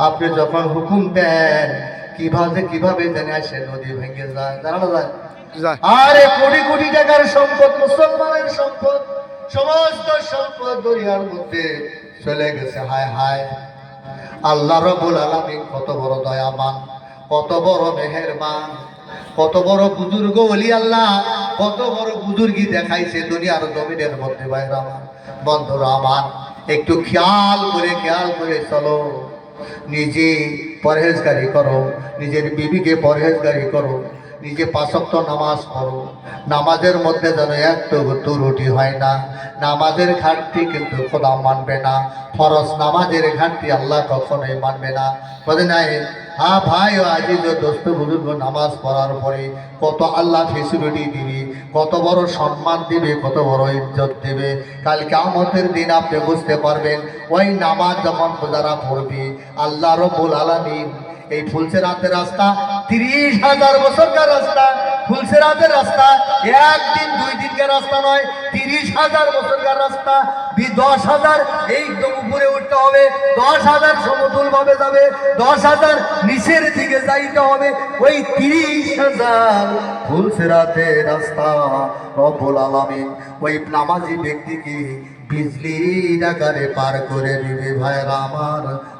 আপনি যখন হুকুম দেন কিভাবে কিভাবে জানে আসে নদী ভেঙে যায়, জানানো যায়। আরে কোটি কোটি টাকার সম্পদ, মুসলমানের সম্পদ, সমস্ত সম্পদ দরিয়ার মধ্যে চলে গেছে। হায় হায়, আল্লাহ রাব্বুল আলামিন কত বড় দয়াবান, কত বড় মেহেরবান, কত বড় বুজুর্গ ওলি আল্লাহ, কত বড় বুজুর্গি দেখাইছে দুনিয়ার জমিনের মধ্যে। ভাইরা আমার, বন্ধুরা আমার, একটু খেয়াল করে চলো। নিজে পরহেজগারি করো, নিজের বিবিকে পরহেজগারি করো, নিজে 5 ওয়াক্ত নামাজ পড়ো। নামাজের মধ্যে যেন একটু ত্রুটি হয় না। নামাজের ঘাটতি কিন্তু খোদা মানবে না। ফরজ নামাজের ঘাটতি আল্লাহ কখনোই মানবে না। বলে নাই, হ্যাঁ ভাই ও আজিজ ও দোস্ত বুজুর্গ, নামাজ পড়ার পরে কত আল্লাহ ফেসিলিটি দিবে, কত বড় সম্মান দিবে, কত বড় ইজ্জত দেবে। কাল কিয়ামতের দিন আপনি বুঝতে পারবেন। ওই নামাজ যখন যারা পড়বে, আল্লাহ রাব্বুল আলামিন এই ফুলসেরাতের রাস্তা 30,000 বছরকার রাস্তা, ফুলসেরাতের রাস্তা একদিন 2 দিনকার রাস্তা নয়, 30,000 বছরকার রাস্তা। 10,000 একদম উপরে উঠতে হবে, 10,000 সমতুল ভাবে যাবে, 10,000 নিচের দিকে যাইতে হবে। ওই 30,000 ফুলসেরাতের রাস্তা রব্বুল আলামিন ওই নামাজি ব্যক্তিকে বিজলির আকারে পার করে দিবে। ভাইরা আমার,